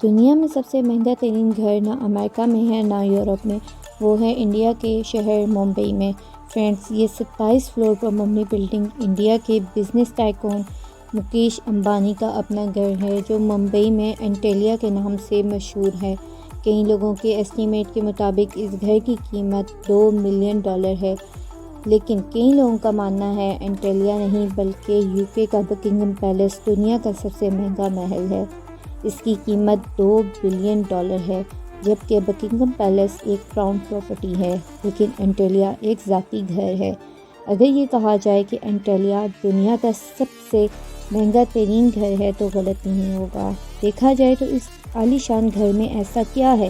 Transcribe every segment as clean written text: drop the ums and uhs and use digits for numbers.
دنیا میں سب سے مہنگا ترین گھر نہ امریکہ میں ہے نہ یورپ میں، وہ ہے انڈیا کے شہر ممبئی میں۔ فرینڈز، یہ 27 فلور پر مبنی بلڈنگ انڈیا کے بزنس ٹائکون مکیش امبانی کا اپنا گھر ہے، جو ممبئی میں اینٹیلیا کے نام سے مشہور ہے۔ کئی لوگوں کے ایسٹیمیٹ کے مطابق اس گھر کی قیمت $2 ملین ہے، لیکن کئی لوگوں کا ماننا ہے اینٹیلیا نہیں بلکہ UK کا بکنگھم پیلس دنیا کا سب سے مہنگا محل ہے۔ اس کی قیمت $2 بلین ہے، جبکہ بکنگھم پیلس ایک کراؤن پراپرٹی ہے، لیکن اینٹیلیا ایک ذاتی گھر ہے۔ اگر یہ کہا جائے کہ اینٹیلیا دنیا کا سب سے مہنگا ترین گھر ہے تو غلط نہیں ہوگا۔ دیکھا جائے تو اس عالی شان گھر میں ایسا کیا ہے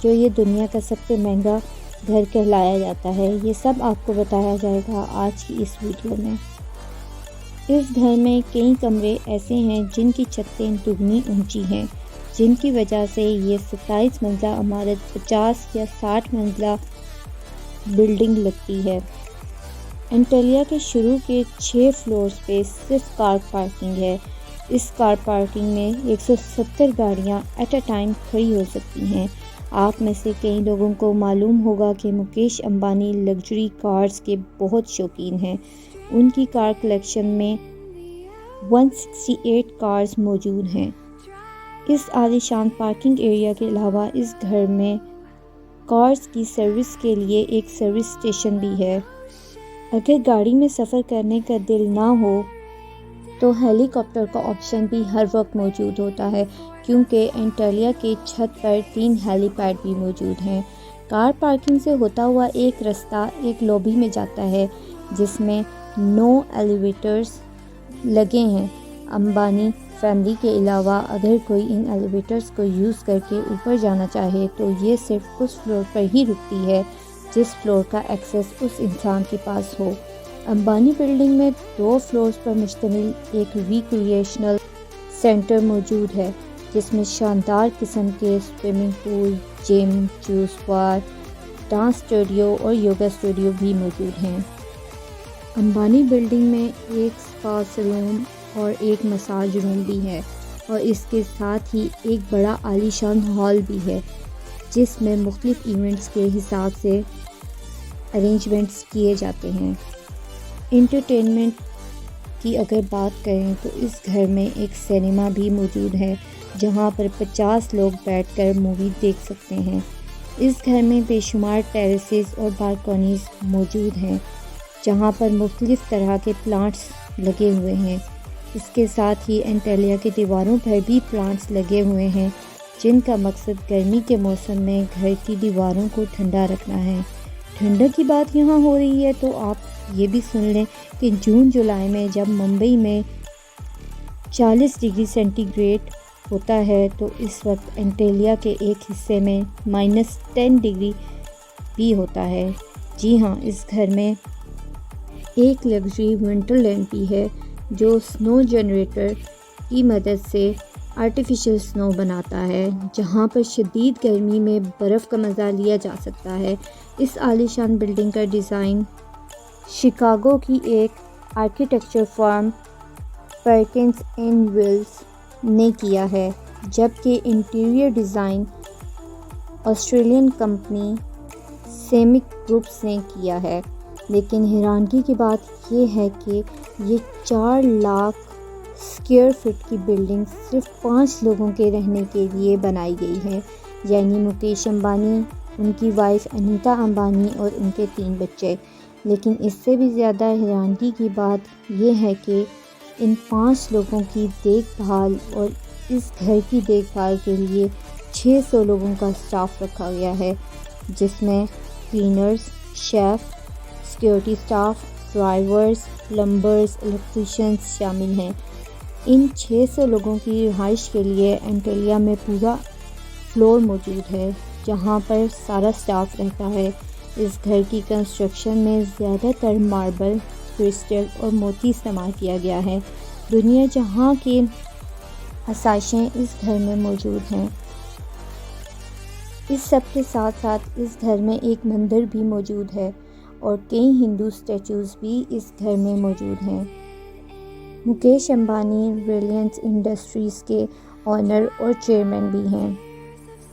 جو یہ دنیا کا سب سے مہنگا گھر کہلایا جاتا ہے، یہ سب آپ کو بتایا جائے گا آج کی اس ویڈیو میں۔ اس گھر میں کئی کمرے ایسے ہیں جن کی چھتیں دگنی اونچی ہیں، جن کی وجہ سے یہ 27 منزلہ عمارت 50 یا 60 منزلہ بلڈنگ لگتی ہے۔ اینٹیلیا کے شروع کے 6 فلورز پہ صرف کار پارکنگ ہے۔ اس کار پارکنگ میں 170 گاڑیاں ایٹ اے ٹائم کھڑی ہو سکتی ہیں۔ آپ میں سے کئی لوگوں کو معلوم ہوگا کہ مکیش امبانی لگژری کارز کے بہت شوقین ہیں۔ ان کی کار کلیکشن میں 168 کارز موجود ہیں۔ اس عالی شان پارکنگ ایریا کے علاوہ اس گھر میں کارز کی سروس کے لیے ایک سروس اسٹیشن بھی ہے۔ اگر گاڑی میں سفر کرنے کا دل نہ ہو تو ہیلی کاپٹر کا آپشن بھی ہر وقت موجود ہوتا ہے، کیونکہ اینٹیلیا کے چھت پر 3 ہیلی پیڈ بھی موجود ہیں۔ کار پارکنگ سے ہوتا ہوا ایک رستہ ایک لابی میں جاتا ہے، جس میں 9 ایلیویٹرز لگے ہیں۔ امبانی فیملی کے علاوہ اگر کوئی ان ایلیویٹرز کو یوز کر کے اوپر جانا چاہے تو یہ صرف اس فلور پر ہی رکتی ہے جس فلور کا ایکسیس اس انسان کے پاس ہو۔ امبانی بلڈنگ میں 2 فلورز پر مشتمل ایک ریکریشنل سینٹر موجود ہے، جس میں شاندار قسم کے سوئمنگ پول، جم، جوس بار، ڈانس اسٹوڈیو اور یوگا اسٹوڈیو بھی موجود ہیں۔ امبانی بلڈنگ میں ایک اسپا سیلون اور ایک مساج روم بھی ہے، اور اس کے ساتھ ہی ایک بڑا عالی شان ہال بھی ہے، جس میں مختلف ایونٹس کے حساب سے ارینجمنٹس کیے جاتے ہیں۔ انٹرٹینمنٹ کی اگر بات کریں تو اس گھر میں ایک سینما بھی موجود ہے، جہاں پر 50 لوگ بیٹھ کر مووی دیکھ سکتے ہیں۔ اس گھر میں بے شمار ٹیریسز اور بالکونیز موجود ہیں، جہاں پر مختلف طرح کے پلانٹس لگے ہوئے ہیں۔ اس کے ساتھ ہی اینٹیلیا کے دیواروں پر بھی پلانٹس لگے ہوئے ہیں، جن کا مقصد گرمی کے موسم میں گھر کی دیواروں کو ٹھنڈا رکھنا ہے۔ ٹھنڈک کی بات یہاں ہو رہی ہے تو آپ یہ بھی سن لیں کہ جون جولائی میں جب ممبئی میں 40 ڈگری سینٹی گریڈ ہوتا ہے تو اس وقت اینٹیلیا کے ایک حصے میں -10 ڈگری بھی ہوتا ہے۔ جی ہاں، اس گھر میں ایک لگژری ونٹر لینڈ بھی ہے، جو سنو جنریٹر کی مدد سے آرٹیفیشل سنو بناتا ہے، جہاں پر شدید گرمی میں برف کا مزہ لیا جا سکتا ہے۔ اس عالی شان بلڈنگ کا ڈیزائن شکاگو کی ایک architecture firm Perkins and Wills نے کیا ہے، جبکہ انٹیریئر ڈیزائن آسٹریلین کمپنی سیمک گروپس نے کیا ہے۔ لیکن حیرانگی کی بات یہ ہے کہ یہ 4 لاکھ اسکوائر فٹ کی بلڈنگ صرف 5 لوگوں کے رہنے کے لیے بنائی گئی ہے، یعنی مکیش امبانی، ان کی وائف انیتا امبانی اور ان کے 3 بچے۔ لیکن اس سے بھی زیادہ حیرانگی کی بات یہ ہے کہ ان 5 لوگوں کی دیکھ بھال اور اس گھر کی دیکھ بھال کے لیے 600 لوگوں کا اسٹاف رکھا گیا ہے، جس میں cleaners, chef, security staff, drivers, plumbers, electricians شامل ہیں۔ ان 600 لوگوں کی رہائش کے لیے اینٹیلیا میں پورا فلور موجود ہے، جہاں پر سارا اسٹاف رہتا ہے۔ اس گھر کی کنسٹرکشن میں زیادہ تر ماربل، کرسٹل اور موتی استعمال کیا گیا ہے۔ دنیا جہاں کی آسائشیں اس گھر میں موجود ہیں۔ اس سب کے ساتھ ساتھ اس گھر میں ایک مندر بھی موجود ہے اور کئی ہندو اسٹیچوز بھی اس گھر میں موجود ہیں۔ مکیش امبانی ریلائنس انڈسٹریز کے آنر اور چیئرمین بھی ہیں،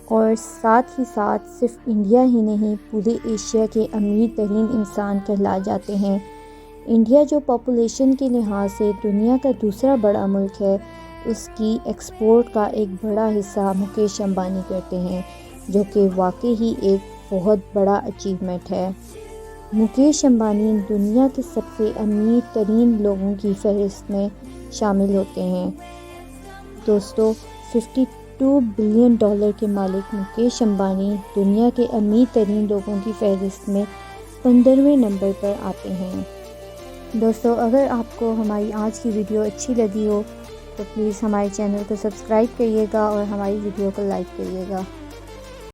اور ساتھ ہی ساتھ صرف انڈیا ہی نہیں پورے ایشیا کے امیر ترین انسان کہلا جاتے ہیں۔ انڈیا جو پاپولیشن کے لحاظ سے دنیا کا دوسرا بڑا ملک ہے، اس کی ایکسپورٹ کا ایک بڑا حصہ مکیش امبانی کرتے ہیں، جو کہ واقعی ہی ایک بہت بڑا اچیومنٹ ہے۔ مکیش امبانی دنیا کے سب سے امیر ترین لوگوں کی فہرست میں شامل ہوتے ہیں۔ دوستو، $52 بلین کے مالک مکیش امبانی دنیا کے امیر ترین لوگوں کی فہرست میں 15ویں نمبر پر آتے ہیں۔ دوستو، اگر آپ کو ہماری آج کی ویڈیو اچھی لگی ہو تو پلیز ہمارے چینل کو سبسکرائب کریے گا اور ہماری ویڈیو کو لائک کریے گا۔